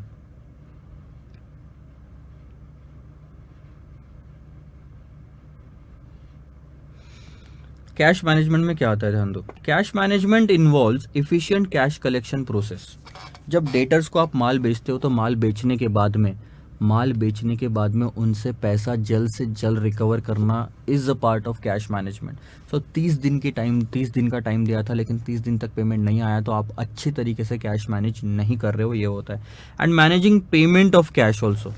कैश मैनेजमेंट में क्या आता है, ध्यान दो। Cash management involves efficient cash collection process. जब डेटर्स को आप माल बेचते हो तो माल बेचने के बाद में उनसे पैसा जल्द से जल्द रिकवर करना is a part of cash management. So 30 दिन का टाइम दिया था, लेकिन 30 दिन तक पेमेंट नहीं आया तो आप अच्छी तरीके से कैश मैनेज नहीं कर रहे हो, ये होता है। And managing payment of cash also.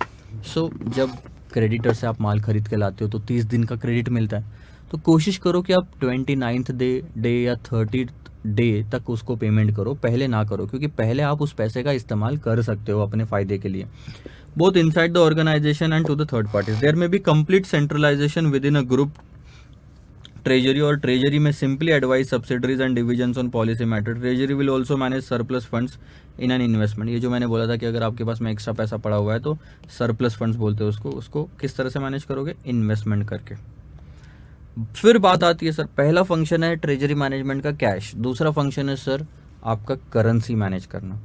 So जब क्रेडिटर से आप माल खरीद के लाते हो तो 30 दिन का क्रेडिट मिलता है, तो कोशिश करो कि आप 29th डे या 30th डे तक उसको पेमेंट करो, पहले ना करो, क्योंकि पहले आप उस पैसे का इस्तेमाल कर सकते हो अपने फ़ायदे के लिए। Both inside the organization and to the third parties there may be complete centralization within a group treasury, और treasury may simply advise subsidiaries and divisions on policy matter. Treasury will also manage surplus funds in an investment. ये जो मैंने बोला था कि अगर आपके पास में एक्स्ट्रा पैसा पड़ा हुआ है तो सरप्लस फंड्स बोलते हैं उसको किस तरह से मैनेज करोगे, इन्वेस्टमेंट करके। फिर बात आती है सर, पहला फंक्शन है ट्रेजरी मैनेजमेंट का कैश, दूसरा फंक्शन है सर आपका करेंसी मैनेज करना।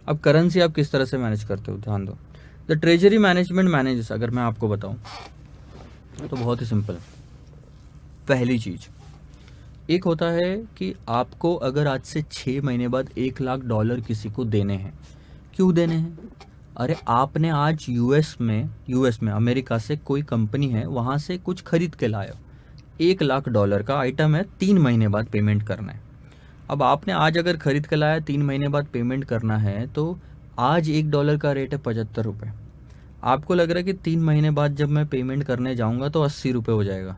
अब करेंसी आप किस तरह से मैनेज करते हो, ध्यान दो। द ट्रेजरी मैनेजमेंट मैनेजेस, अगर मैं आपको बताऊं तो बहुत ही सिंपल है। पहली चीज़ एक होता है कि आपको अगर आज से 6 महीने बाद $1 लाख किसी को देने हैं। क्यों देने हैं? अरे आपने आज यूएस में अमेरिका से कोई कंपनी है, वहाँ से कुछ खरीद के लाए हो, $1 लाख का आइटम है, 3 महीने बाद पेमेंट करना है। अब आपने आज अगर खरीद के लाया, 3 महीने बाद पेमेंट करना है, तो आज $1 का रेट है 75 रुपये। आपको लग रहा है कि 3 महीने बाद जब मैं पेमेंट करने जाऊंगा तो 80 रुपये हो जाएगा।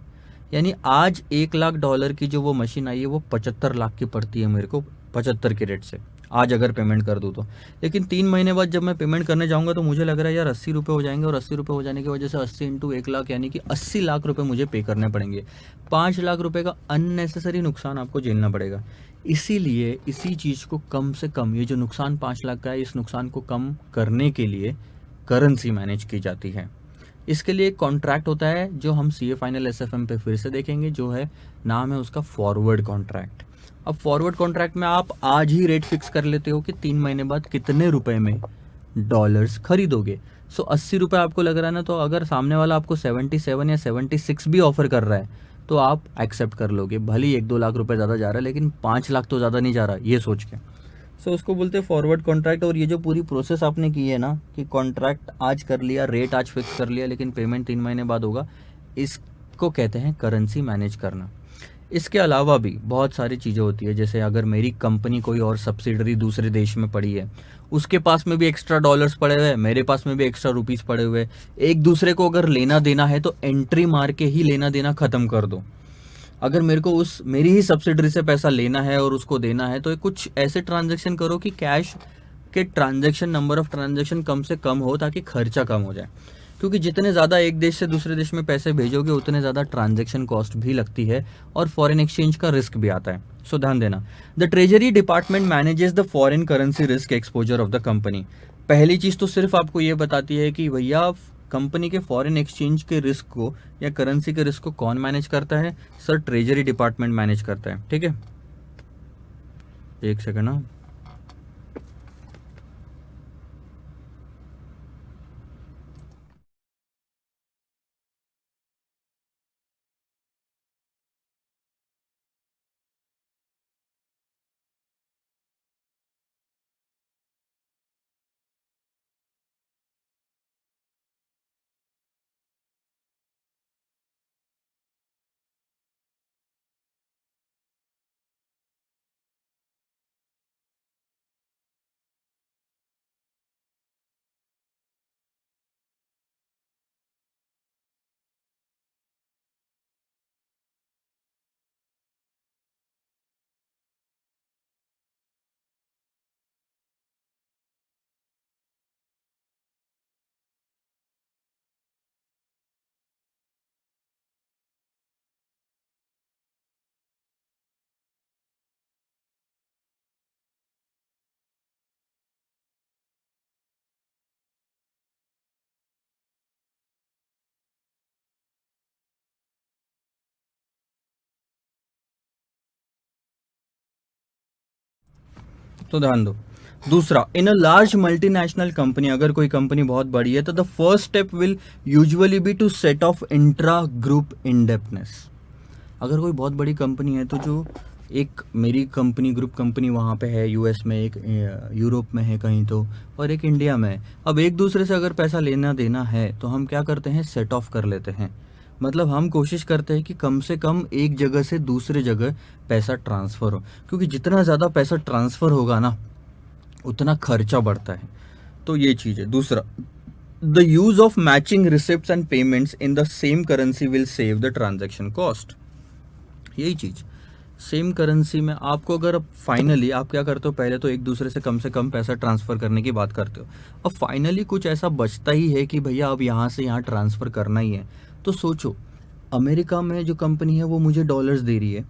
यानी आज $1 लाख की जो वो मशीन आई है वो 75 लाख की पड़ती है मेरे को, 75 के रेट से आज अगर पेमेंट कर दूँ तो। लेकिन 3 महीने बाद जब मैं पेमेंट करने जाऊंगा तो मुझे लग रहा है यार 80 रुपये हो जाएंगे, और 80 रुपये हो जाने की वजह से 80 × 1 लाख यानी कि 80 लाख रुपये मुझे पे करने पड़ेंगे। 5 लाख रुपये का अननेसेसरी नुकसान आपको झेलना पड़ेगा। इसीलिए इसी चीज़ को कम से कम, ये जो नुकसान 5 लाख का है, इस नुकसान को कम करने के लिए करेंसी मैनेज की जाती है। इसके लिए एक कॉन्ट्रैक्ट होता है जो हम सीए फाइनल एसएफएम पे फिर से देखेंगे, जो है नाम है उसका फॉरवर्ड कॉन्ट्रैक्ट। अब फॉरवर्ड कॉन्ट्रैक्ट में आप आज ही रेट फिक्स कर लेते हो कि 3 महीने बाद कितने रुपए में डॉलर्स खरीदोगे। सो 80 रुपये आपको लग रहा है ना, तो अगर सामने वाला आपको 77 या 76 भी ऑफर कर रहा है तो आप एक्सेप्ट कर लोगे, भले ही 1-2 लाख रुपए ज़्यादा जा रहा है, लेकिन 5 लाख तो ज़्यादा नहीं जा रहा, ये सोच के। सो उसको बोलते हैं फॉरवर्ड कॉन्ट्रैक्ट। और ये जो पूरी प्रोसेस आपने की है ना, कि कॉन्ट्रैक्ट आज कर लिया, रेट आज फिक्स कर लिया, लेकिन पेमेंट 3 महीने बाद होगा, इसको कहते हैं करेंसी मैनेज करना। इसके अलावा भी बहुत सारी चीज़ें होती है, जैसे अगर मेरी कंपनी कोई और सब्सिडरी दूसरे देश में पड़ी है, उसके पास में भी एक्स्ट्रा डॉलर्स पड़े हुए हैं, मेरे पास में भी एक्स्ट्रा रुपीस पड़े हुए हैं, एक दूसरे को अगर लेना देना है तो एंट्री मार के ही लेना देना ख़त्म कर दो। अगर मेरे को उस मेरी ही सब्सिडरी से पैसा लेना है और उसको देना है, तो ये कुछ ऐसे ट्रांजैक्शन करो कि कैश के ट्रांजैक्शन, नंबर ऑफ ट्रांजैक्शन कम से कम हो, ताकि खर्चा कम हो जाए। क्योंकि जितने ज़्यादा एक देश से दूसरे देश में पैसे भेजोगे उतने ज़्यादा ट्रांजैक्शन कॉस्ट भी लगती है और फॉरेन एक्सचेंज का रिस्क भी आता है। सो ध्यान देना, the treasury department manages the foreign currency risk exposure of the company. पहली चीज़ तो सिर्फ आपको ये बताती है कि भैया कंपनी के फॉरेन एक्सचेंज के रिस्क को या करेंसी के रिस्क को कौन मैनेज करता है, सर ट्रेजरी डिपार्टमेंट मैनेज करता है। ठीक है, एक सेकंड ना। तो ध्यान दो। दूसरा, in a large multinational company, अगर कोई कंपनी बहुत बड़ी है तो the first step will usually be to set off intra group indebtedness. अगर कोई बहुत बड़ी कंपनी है तो जो एक मेरी कंपनी ग्रुप कंपनी वहाँ पे है यूएस में, एक यूरोप में है कहीं तो, और एक इंडिया में है। अब एक दूसरे से अगर पैसा लेना देना है तो हम क्या करते हैं, सेट ऑफ कर लेते हैं। मतलब हम कोशिश करते हैं कि कम से कम एक जगह से दूसरे जगह पैसा ट्रांसफ़र हो, क्योंकि जितना ज़्यादा पैसा ट्रांसफ़र होगा ना उतना खर्चा बढ़ता है। तो ये चीज़ है। दूसरा, the use of matching receipts and payments in the same currency will save the transaction cost. यही चीज़, सेम करेंसी में आपको अगर फाइनली आप क्या करते हो, पहले तो एक दूसरे से कम पैसा ट्रांसफ़र करने की बात करते हो, अब फाइनली कुछ ऐसा बचता ही है कि भैया अब यहाँ से यहाँ ट्रांसफ़र करना ही है। तो सोचो, अमेरिका में जो कंपनी है वो मुझे डॉलर्स दे रही है,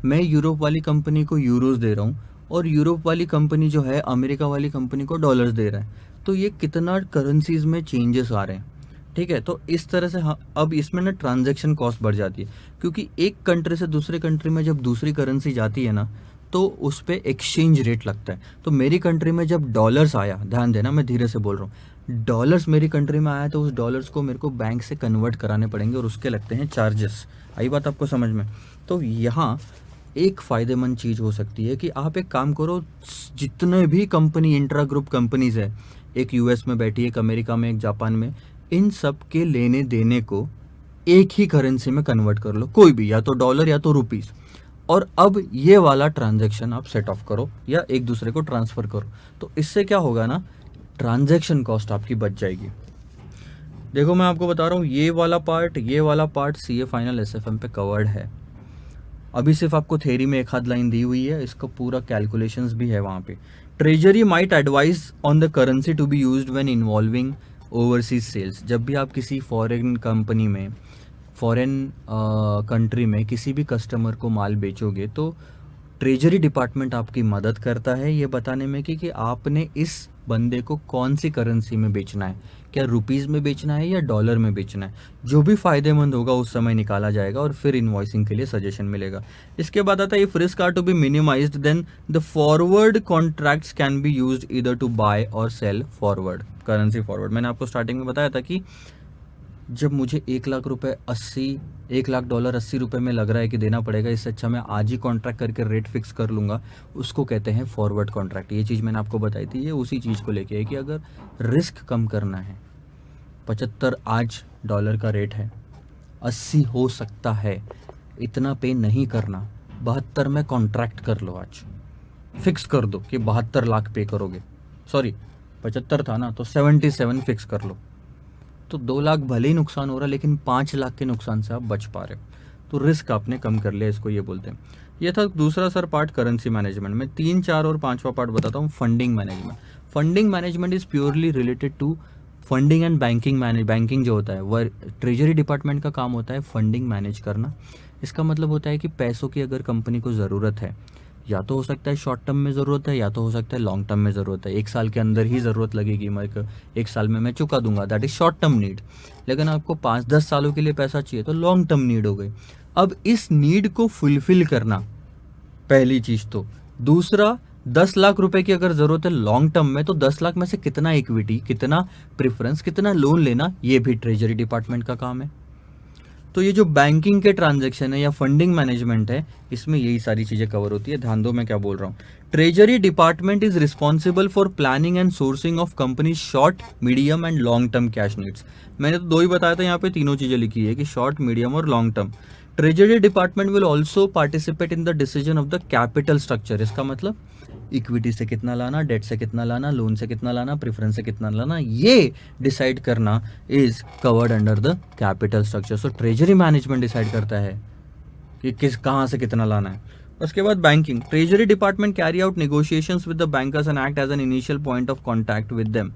मैं यूरोप वाली कंपनी को यूरोज़ दे रहा हूँ, और यूरोप वाली कंपनी जो है अमेरिका वाली कंपनी को डॉलर्स दे रहा है। तो ये कितना करेंसीज़ में चेंजेस आ रहे हैं, ठीक है। तो इस तरह से अब इसमें ना ट्रांजैक्शन कॉस्ट बढ़ जाती है, क्योंकि एक कंट्री से दूसरे कंट्री में जब दूसरी करेंसी जाती है ना तो उस पर एक्सचेंज रेट लगता है। तो मेरी कंट्री में जब डॉलर्स आया, ध्यान देना मैं धीरे से बोल रहा हूँ, डॉलर्स मेरी कंट्री में आया तो उस डॉलर्स को मेरे को बैंक से कन्वर्ट कराने पड़ेंगे और उसके लगते हैं चार्जेस। आई बात आपको समझ में? तो यहाँ एक फ़ायदेमंद चीज़ हो सकती है कि आप एक काम करो, जितने भी कंपनी इंट्रा ग्रुप कंपनीज़ है, एक यूएस में बैठी, एक अमेरिका में, एक जापान में, इन सब के लेने देने को एक ही करेंसी में कन्वर्ट कर लो, कोई भी, या तो डॉलर या तो रुपीस, और अब ये वाला ट्रांजैक्शन आप सेट ऑफ करो या एक दूसरे को ट्रांसफ़र करो। तो इससे क्या होगा ना, ट्रांजैक्शन कॉस्ट आपकी बच जाएगी। देखो मैं आपको बता रहा हूँ, ये वाला पार्ट सीए फाइनल एसएफएम पे कवर्ड है। अभी सिर्फ आपको थ्योरी में एक आध लाइन दी हुई है, इसका पूरा कैलकुलेशंस भी है वहाँ पे। Treasury might advise on the currency to be used when involving overseas sales. जब भी आप किसी फॉरेन कंपनी में, फॉरेन कंट्री में किसी भी कस्टमर को माल बेचोगे तो ट्रेजरी डिपार्टमेंट आपकी मदद करता है ये बताने में कि आपने इस बंदे को कौन सी करेंसी में बेचना है, क्या रुपीज़ में बेचना है या डॉलर में बेचना है। जो भी फ़ायदेमंद होगा उस समय निकाला जाएगा और फिर इन्वॉइसिंग के लिए सजेशन मिलेगा। इसके बाद आता है, if risk are to be minimised then the forward contracts can be used either to buy और सेल फॉरवर्ड, करेंसी फॉरवर्ड। मैंने आपको स्टार्टिंग में बताया था कि जब मुझे $1,00,000 80 रुपये में लग रहा है कि देना पड़ेगा, इससे अच्छा मैं आज ही कॉन्ट्रैक्ट करके रेट फिक्स कर लूँगा, उसको कहते हैं फॉरवर्ड कॉन्ट्रैक्ट। ये चीज़ मैंने आपको बताई थी, ये उसी चीज़ को लेके है कि अगर रिस्क कम करना है, 75 आज डॉलर का रेट है, 80 हो सकता है, इतना पे नहीं करना, 72 में कॉन्ट्रैक्ट कर लो, आज फिक्स कर दो कि 72 लाख पे करोगे, सॉरी 75 था ना, तो 77 फिक्स कर लो। तो 2 लाख भले ही नुकसान हो रहा है, लेकिन 5 लाख के नुकसान से आप बच पा रहे हो, तो रिस्क आपने कम कर लिया, इसको ये बोलते हैं। ये था दूसरा सर पार्ट करेंसी मैनेजमेंट में। 3, 4 और 5वां पार्ट बताता हूँ, funding management. Funding management is purely related to funding and banking. Banking जो होता है वह ट्रेजरी डिपार्टमेंट का काम होता है, फंडिंग मैनेज करना। इसका मतलब होता है कि पैसों की अगर कंपनी को ज़रूरत है, या तो हो सकता है शॉर्ट टर्म में ज़रूरत है, या तो हो सकता है लॉन्ग टर्म में ज़रूरत है, 1 साल के अंदर ही ज़रूरत लगेगी, मैं 1 साल में मैं चुका दूंगा, that is short term need. लेकिन आपको 5-10 सालों के लिए पैसा चाहिए तो लॉन्ग टर्म नीड हो गई। अब इस नीड को फुलफिल करना पहली चीज़ तो। दूसरा, 10 लाख रुपए की अगर ज़रूरत है लॉन्ग टर्म में, तो 10 लाख में से कितना इक्विटी, कितना प्रेफरेंस, कितना लोन लेना, ये भी ट्रेजरी डिपार्टमेंट का काम है। तो ये जो बैंकिंग के ट्रांजैक्शन है या फंडिंग मैनेजमेंट है, इसमें यही सारी चीज़ें कवर होती है। ध्यान दो मैं क्या बोल रहा हूँ। Treasury department is responsible for planning and sourcing of company short, medium and long term cash needs. मैंने तो 2 ही बताया था, यहाँ पे तीनों चीज़ें लिखी है कि शॉर्ट, मीडियम और long term. Treasury department will also participate in the decision of the capital structure. इसका मतलब इक्विटी से कितना लाना, डेट से कितना लाना, लोन से कितना लाना, प्रेफरेंस से कितना लाना, ये डिसाइड करना is covered under the capital structure. So treasury management decide करता है कि कहाँ से कितना लाना है। उसके बाद banking, treasury department carry out negotiations with the bankers and act as an initial point of contact with them.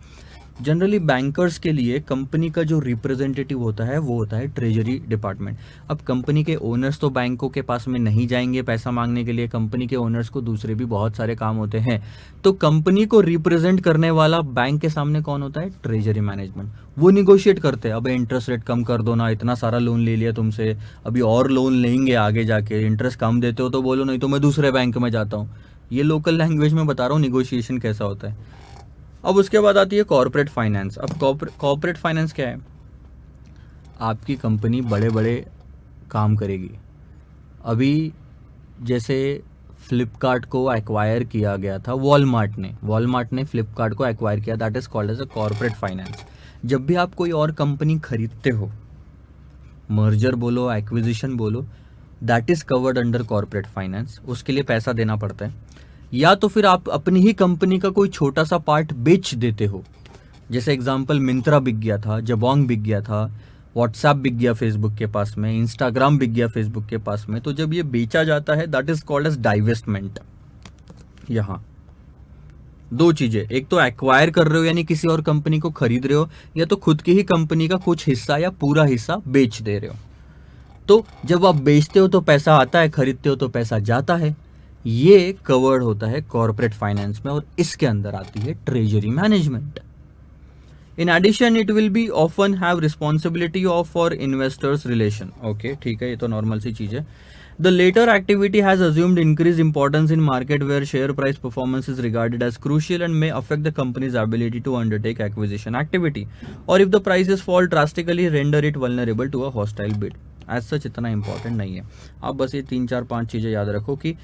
Generally bankers के लिए कंपनी का जो रिप्रेजेंटेटिव होता है वो होता है ट्रेजरी डिपार्टमेंट। अब कंपनी के ओनर्स तो बैंकों के पास में नहीं जाएंगे पैसा मांगने के लिए, कंपनी के ओनर्स को दूसरे भी बहुत सारे काम होते हैं। तो कंपनी को रिप्रेजेंट करने वाला बैंक के सामने कौन होता है? Treasury management. वो निगोशिएट करते हैं, अब इंटरेस्ट रेट कम कर दो ना, इतना सारा लोन ले लिया तुमसे, अभी और लोन लेंगे आगे जाके, इंटरेस्ट कम देते हो तो बोलो, नहीं तो मैं दूसरे बैंक में जाता हूँ। ये लोकल लैंग्वेज में बता रहा हूँ निगोशिएशन कैसा होता है। अब उसके बाद आती है कॉर्पोरेट फाइनेंस। अब कॉर्पोरेट फाइनेंस क्या है? आपकी कंपनी बड़े बड़े काम करेगी। अभी जैसे फ्लिपकार्ट को एक्वायर किया गया था वॉलमार्ट ने फ्लिपकार्ट को एक्वायर किया, that is called as a corporate finance. जब भी आप कोई और कंपनी खरीदते हो, मर्जर बोलो एक्विजिशन बोलो, that is covered under corporate finance. उसके लिए पैसा देना पड़ता है। या तो फिर आप अपनी ही कंपनी का कोई छोटा सा पार्ट बेच देते हो। जैसे एग्जांपल मिंत्रा बिक गया था, जबोंग बिक गया था, व्हाट्सएप बिक गया फेसबुक के पास में, इंस्टाग्राम बिक गया फेसबुक के पास में। तो जब ये बेचा जाता है that is called as divestment. यहाँ दो चीजें, एक तो एक्वायर कर रहे हो यानी किसी और कंपनी को खरीद रहे हो, या तो खुद की ही कंपनी का कुछ हिस्सा या पूरा हिस्सा बेच दे रहे हो। तो जब आप बेचते हो तो पैसा आता है, खरीदते हो तो पैसा जाता है। ये कवर्ड होता है कॉर्पोरेट फाइनेंस में, और इसके अंदर आती है treasury management. In addition it will be often have responsibility of for investors relation. Okay ठीक है, ये तो नॉर्मल सी चीज है। The latter activity has assumed increase importance in market where share price performance is regarded as crucial and may affect the company's ability to undertake acquisition activity, और if the prices fall drastically render it vulnerable to a hostile bid. As such इतना important नहीं है। आप बस ये 3 4 5 चीजें याद रखो कि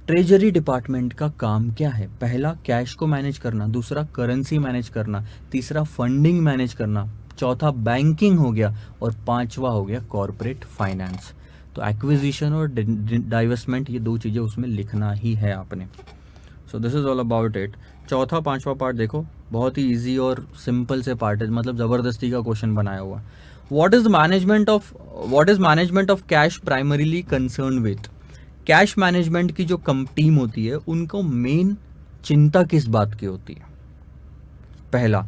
ट्रेजरी डिपार्टमेंट का काम क्या है। पहला कैश को मैनेज करना, दूसरा करेंसी मैनेज करना, तीसरा फंडिंग मैनेज करना, चौथा बैंकिंग हो गया, और पांचवा हो गया कॉर्पोरेट फाइनेंस। तो एक्विजिशन और डाइवेस्टमेंट, ये दो चीज़ें उसमें लिखना ही है आपने। So this is all about it. चौथा पांचवा पार्ट देखो, बहुत ही ईजी और सिंपल से पार्ट है, मतलब ज़बरदस्ती का क्वेश्चन बनाया हुआ। What is management of cash primarily concern with. Cash management की जो टीम होती है उनको मेन चिंता किस बात की होती है? पहला,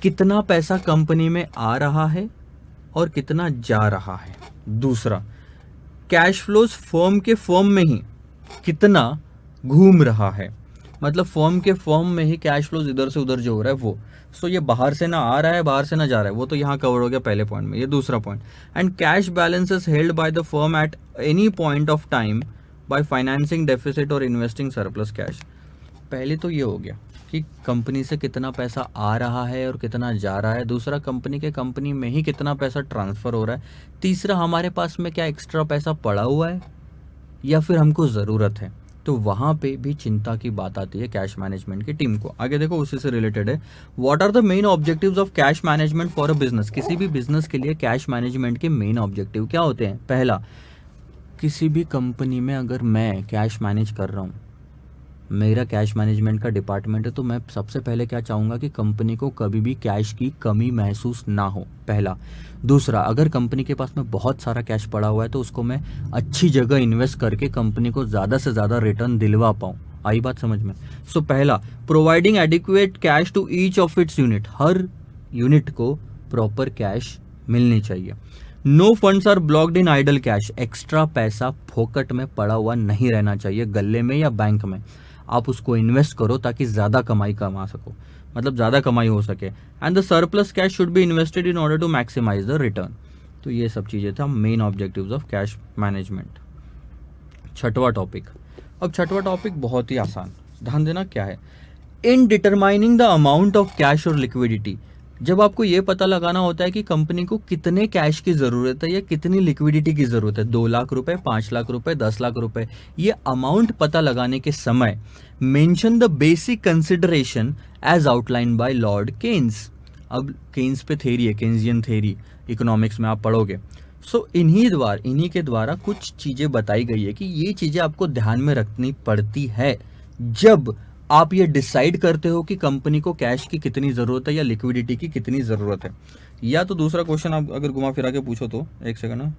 कितना पैसा कंपनी में आ रहा है और कितना जा रहा है। दूसरा, कैश फ्लोज फर्म के फर्म में ही कितना घूम रहा है, मतलब फर्म के फर्म में ही कैश फ्लोज इधर से उधर जो हो रहा है वो। सो ये बाहर से ना आ रहा है, बाहर से ना जा रहा है, वो तो यहाँ कवर हो गया पहले पॉइंट में। ये दूसरा point, and cash balances held by the firm at any point of time by financing deficit और इन्वेस्टिंग सरप्लस कैश। पहले तो ये हो गया कि कंपनी से कितना पैसा आ रहा है और कितना जा रहा है। दूसरा, कंपनी में ही कितना पैसा ट्रांसफर हो रहा है। तीसरा, हमारे पास में क्या एक्स्ट्रा पैसा पड़ा हुआ है या फिर हमको ज़रूरत है। तो वहाँ पे भी चिंता की बात आती है कैश मैनेजमेंट की टीम को। आगे देखो, उसी से रिलेटेड है। What are the main objectives of cash management for a business. किसी भी बिजनेस के लिए कैश मैनेजमेंट के मेन ऑब्जेक्टिव क्या होते हैं? पहला, किसी भी कंपनी में अगर मैं कैश मैनेज कर रहा हूँ, मेरा कैश मैनेजमेंट का डिपार्टमेंट है, तो मैं सबसे पहले क्या चाहूँगा कि कंपनी को कभी भी कैश की कमी महसूस ना हो, पहला। दूसरा, अगर कंपनी के पास में बहुत सारा कैश पड़ा हुआ है तो उसको मैं अच्छी जगह इन्वेस्ट करके कंपनी को ज़्यादा से ज़्यादा रिटर्न दिलवा पाऊँ। आई बात समझ में? सो पहला, providing adequate cash to each of its unit. हर यूनिट को प्रॉपर कैश मिलनी चाहिए। No funds are blocked in idle cash. Extra पैसा फोकट में पड़ा हुआ नहीं रहना चाहिए गले में या बैंक में। आप उसको इन्वेस्ट करो ताकि ज़्यादा कमाई कमा सको, मतलब ज़्यादा कमाई हो सके। And the surplus cash should be invested in order to maximise the return. तो ये सब चीज़ें था main objectives of cash management. छठवां टॉपिक। अब छठवां टॉपिक बहुत ही आसान, ध्यान देना क्या है। In determining the amount of cash और लिक्विडिटी। जब आपको ये पता लगाना होता है कि कंपनी को कितने कैश की ज़रूरत है या कितनी लिक्विडिटी की ज़रूरत है, 2 लाख रुपए, 5 लाख रुपए, 10 लाख रुपए, ये अमाउंट पता लगाने के समय mention the basic consideration as outline by lord Keynes. अब केन्स पे थेरी है, केन्सियन थेरी, इकोनॉमिक्स में आप पढ़ोगे। सो इन्हीं के द्वारा कुछ चीज़ें बताई गई है कि ये चीज़ें आपको ध्यान में रखनी पड़ती है जब आप ये डिसाइड करते हो कि कंपनी को कैश की कितनी ज़रूरत है या लिक्विडिटी की कितनी ज़रूरत है। या तो दूसरा क्वेश्चन आप अगर घुमा फिरा के पूछो तो, एक सेकंड ना।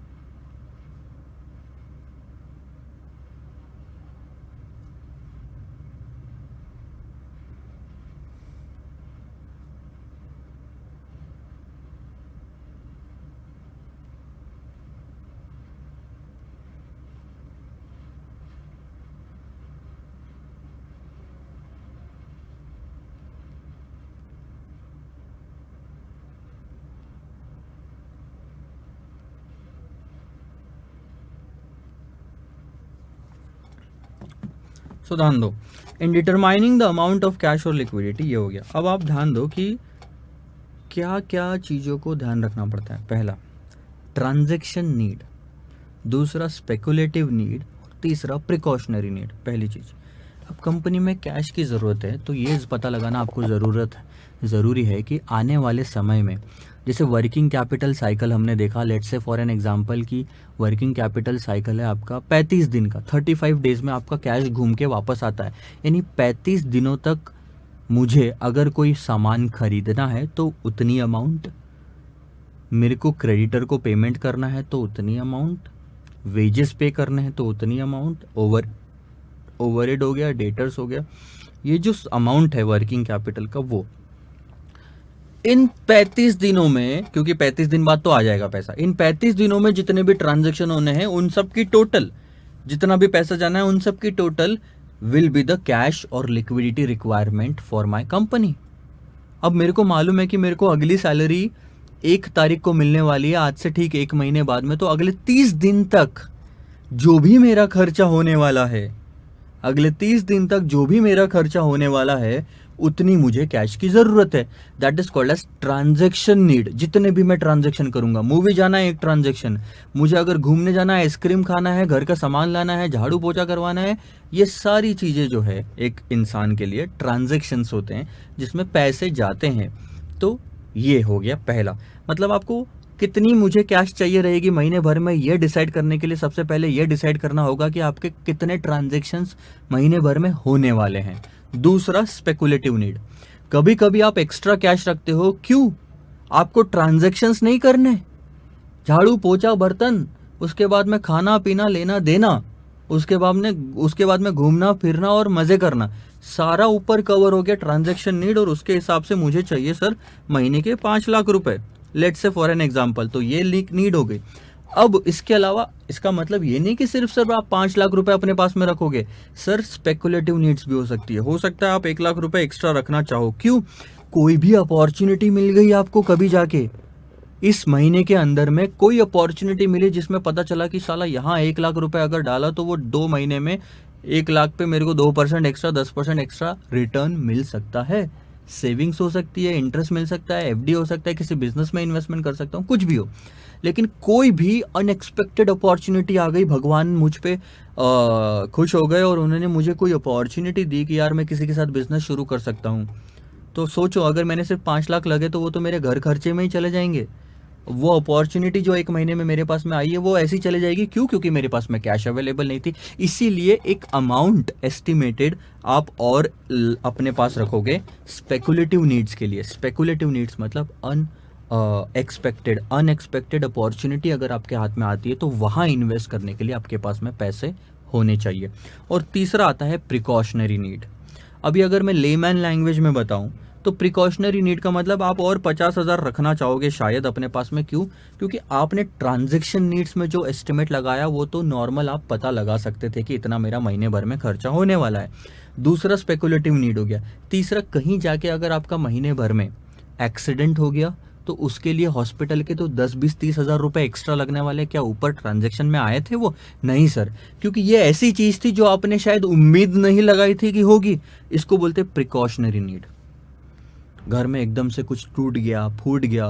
सो ध्यान दो, in determining the amount of cash और लिक्विडिटी, ये हो गया। अब आप ध्यान दो कि क्या क्या चीज़ों को ध्यान रखना पड़ता है। पहला ट्रांजैक्शन नीड, दूसरा स्पेकुलेटिव नीड, तीसरा प्रिकॉशनरी नीड। पहली चीज़, अब कंपनी में कैश की ज़रूरत है तो ये पता लगाना आपको ज़रूरी है कि आने वाले समय में, जैसे वर्किंग कैपिटल साइकिल हमने देखा, let's say for an example की वर्किंग कैपिटल साइकिल है आपका 35 दिन का, 35 डेज में आपका कैश घूम के वापस आता है। यानी 35 दिनों तक मुझे अगर कोई सामान खरीदना है तो उतनी अमाउंट, मेरे को क्रेडिटर को पेमेंट करना है तो उतनी अमाउंट, वेजेस पे करने हैं तो उतनी अमाउंट, ओवरहेड हो गया, डेटर्स हो गया, ये जो अमाउंट है वर्किंग कैपिटल का, वो इन 35 दिनों में, क्योंकि 35 दिन बाद तो आ जाएगा पैसा, इन 35 दिनों में जितने भी ट्रांजैक्शन होने हैं उन सब की टोटल, जितना भी पैसा जाना है उन सब की total will be the cash और liquidity requirement for my company. अब मेरे को मालूम है कि मेरे को अगली सैलरी 1 तारीख को मिलने वाली है, आज से ठीक 1 महीने बाद में, तो अगले 30 दिन तक जो भी मेरा खर्चा होने वाला है, अगले 30 दिन तक जो भी मेरा खर्चा होने वाला है उतनी मुझे कैश की जरूरत है। That is called as transaction need. जितने भी मैं ट्रांजैक्शन करूंगा, मूवी जाना है एक ट्रांजैक्शन, मुझे अगर घूमने जाना है, आइसक्रीम खाना है, घर का सामान लाना है, झाड़ू पोछा करवाना है, ये सारी चीजें जो है एक इंसान के लिए ट्रांजैक्शंस होते हैं जिसमें पैसे जाते हैं। तो ये हो गया पहला, मतलब आपको कितनी मुझे कैश चाहिए रहेगी महीने भर में, ये डिसाइड करने के लिए सबसे पहले ये डिसाइड करना होगा कि आपके कितने ट्रांजैक्शंस महीने भर में होने वाले हैं। दूसरा स्पेकुलेटिव नीड, कभी कभी आप एक्स्ट्रा कैश रखते हो, क्यों? आपको ट्रांजैक्शंस नहीं करने, झाड़ू पोछा बर्तन, उसके बाद में खाना पीना लेना देना, उसके बाद में घूमना फिरना और मजे करना, सारा ऊपर कवर हो गया ट्रांजैक्शन नीड, और उसके हिसाब से मुझे चाहिए सर महीने के 5 लाख रुपए, let's say for an example, तो ये नीड हो गई। अब इसके अलावा इसका मतलब ये नहीं कि सिर्फ आप 5 लाख रुपए अपने पास में रखोगे सर, स्पेकुलेटिव नीड्स भी हो सकती है। हो सकता है आप 1 लाख रुपए एक्स्ट्रा रखना चाहो, क्यों? कोई भी अपॉर्चुनिटी मिल गई आपको कभी जाके, इस महीने के अंदर में कोई अपॉर्चुनिटी मिली जिसमें पता चला कि साला यहाँ 1 लाख रुपए अगर डाला तो वो 2 महीने में 1 लाख पे मेरे को 2% एक्स्ट्रा, 10% एक्स्ट्रा रिटर्न मिल सकता है। सेविंग्स हो सकती है, इंटरेस्ट मिल सकता है, एफडी हो सकता है, किसी बिजनेस में इन्वेस्टमेंट कर सकता हूँ, कुछ भी हो। लेकिन कोई भी अनएक्सपेक्टेड अपॉर्चुनिटी आ गई, भगवान मुझ पे खुश हो गए और उन्होंने मुझे कोई अपॉर्चुनिटी दी कि यार मैं किसी के साथ बिजनेस शुरू कर सकता हूँ, तो सोचो अगर मैंने सिर्फ 5 लाख लगे तो वो तो मेरे घर खर्चे में ही चले जाएंगे। वो अपॉर्चुनिटी जो 1 महीने में मेरे पास में आई है वो ऐसी चले जाएगी, क्यों? क्योंकि मेरे पास में कैश अवेलेबल नहीं थी। इसीलिए एक अमाउंट एस्टिमेटेड आप और अपने पास रखोगे स्पेकुलेटिव नीड्स के लिए। स्पेकुलेटिव नीड्स मतलब अनएक्सपेक्टेड अपॉर्चुनिटी अगर आपके हाथ में आती है तो वहाँ इन्वेस्ट करने के लिए आपके पास में पैसे होने चाहिए। और तीसरा आता है प्रिकॉशनरी नीड। अभी अगर मैं लेमैन लैंग्वेज में बताऊं तो प्रिकॉशनरी नीड का मतलब आप और 50,000 रखना चाहोगे शायद अपने पास में, क्यों? क्योंकि आपने ट्रांजैक्शन नीड्स में जो एस्टिमेट लगाया वो तो नॉर्मल आप पता लगा सकते थे कि इतना मेरा महीने भर में खर्चा होने वाला है। दूसरा स्पेकुलेटिव नीड हो गया। तीसरा, कहीं जाके अगर आपका महीने भर में एक्सीडेंट हो गया तो उसके लिए हॉस्पिटल के तो 10-20-30 हज़ार रुपए एक्स्ट्रा लगने वाले, क्या ऊपर ट्रांजैक्शन में आए थे वो? नहीं सर, क्योंकि ये ऐसी चीज थी जो आपने शायद उम्मीद नहीं लगाई थी कि होगी। इसको बोलते प्रिकॉशनरी नीड। घर में एकदम से कुछ टूट गया, फूट गया,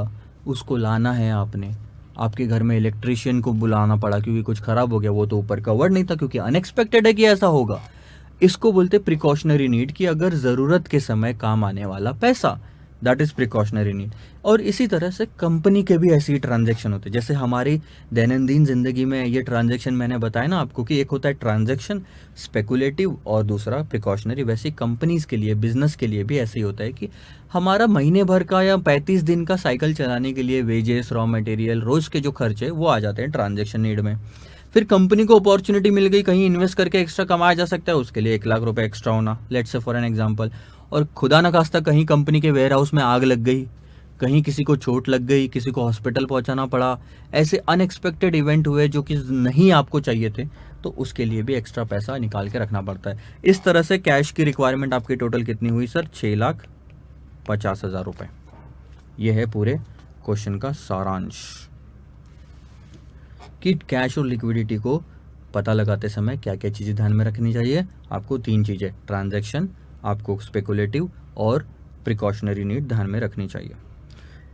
उसको लाना है आपने, आपके घर में इलेक्ट्रिशियन को बुलाना पड़ा क्योंकि कुछ खराब हो गया, वो तो ऊपर कवर्ड नहीं था क्योंकि अनएक्सपेक्टेड है कि ऐसा होगा। इसको बोलते प्रिकॉशनरी नीड, कि अगर ज़रूरत के समय काम आने वाला पैसा, दैट इज प्रिकॉशनरी नीड। और इसी तरह से कंपनी के भी ऐसे ही ट्रांजैक्शन होते हैं। जैसे हमारी दैनंदिन जिंदगी में ये ट्रांजैक्शन मैंने बताया ना आपको कि एक होता है ट्रांजैक्शन स्पेकुलेटिव और दूसरा प्रिकॉशनरी, वैसे कंपनीज के लिए, बिजनेस के लिए भी ऐसे ही होता है कि हमारा महीने भर का या 35 दिन का साइकिल चलाने के लिए वेजेस, रॉ मटेरियल, रोज के जो खर्चे वो आ जाते हैं ट्रांजैक्शन नीड में। फिर कंपनी को अपॉर्चुनिटी मिल गई, कहीं इन्वेस्ट करके एक्स्ट्रा कमाया जा सकता है, उसके लिए 1 लाख रुपए एक्स्ट्रा होना, let's say for an example. और खुदा न खास्ता कहीं कंपनी के वेयर हाउस में आग लग गई, कहीं किसी को चोट लग गई, किसी को हॉस्पिटल पहुंचाना पड़ा, ऐसे अनएक्सपेक्टेड इवेंट हुए जो कि नहीं आपको चाहिए थे, तो उसके लिए भी एक्स्ट्रा पैसा निकाल के रखना पड़ता है। इस तरह से कैश की रिक्वायरमेंट आपकी टोटल कितनी हुई सर? 6,50,000 रुपए। यह है पूरे क्वेश्चन का सारांश कि कैश और लिक्विडिटी को पता लगाते समय क्या क्या चीज़ें ध्यान में रखनी चाहिए आपको? 3 चीज़ें, ट्रांजैक्शन, आपको स्पेकुलेटिव और प्रिकॉशनरी नीड ध्यान में रखनी चाहिए।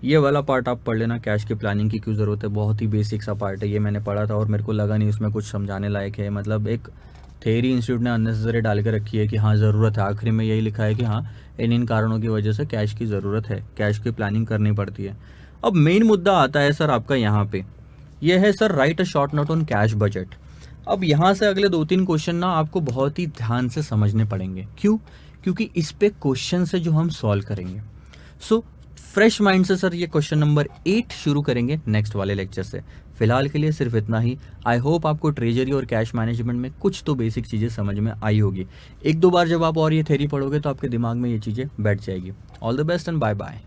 ये वाला पार्ट आप पढ़ लेना, कैश की प्लानिंग की क्यों ज़रूरत है, बहुत ही बेसिक सा पार्ट है। ये मैंने पढ़ा था और मेरे को लगा नहीं उसमें कुछ समझाने लायक है। मतलब एक थेरी इंस्टीट्यूट ने अननेसेसरी डाल के रखी है कि हाँ ज़रूरत है, आखिरी में यही लिखा है कि हाँ इन कारणों की वजह से कैश की ज़रूरत है, कैश की प्लानिंग करनी पड़ती है। अब मेन मुद्दा आता है सर आपका यहाँ पे, ये है sir right a short note on cash budget. अब यहाँ से अगले 2-3 क्वेश्चन ना आपको बहुत ही ध्यान से समझने पड़ेंगे। क्यों? क्योंकि इस पे क्वेश्चन से जो हम सॉल्व करेंगे। सो फ्रेश माइंड से सर ये क्वेश्चन नंबर 8 शुरू करेंगे नेक्स्ट वाले लेक्चर से। फिलहाल के लिए सिर्फ इतना ही। आई होप आपको ट्रेजरी और कैश मैनेजमेंट में कुछ तो बेसिक चीज़ें समझ में आई होगी। 1-2 बार जब आप और ये थ्योरी पढ़ोगे तो आपके दिमाग में ये चीज़ें बैठ जाएगी। All the best and bye bye.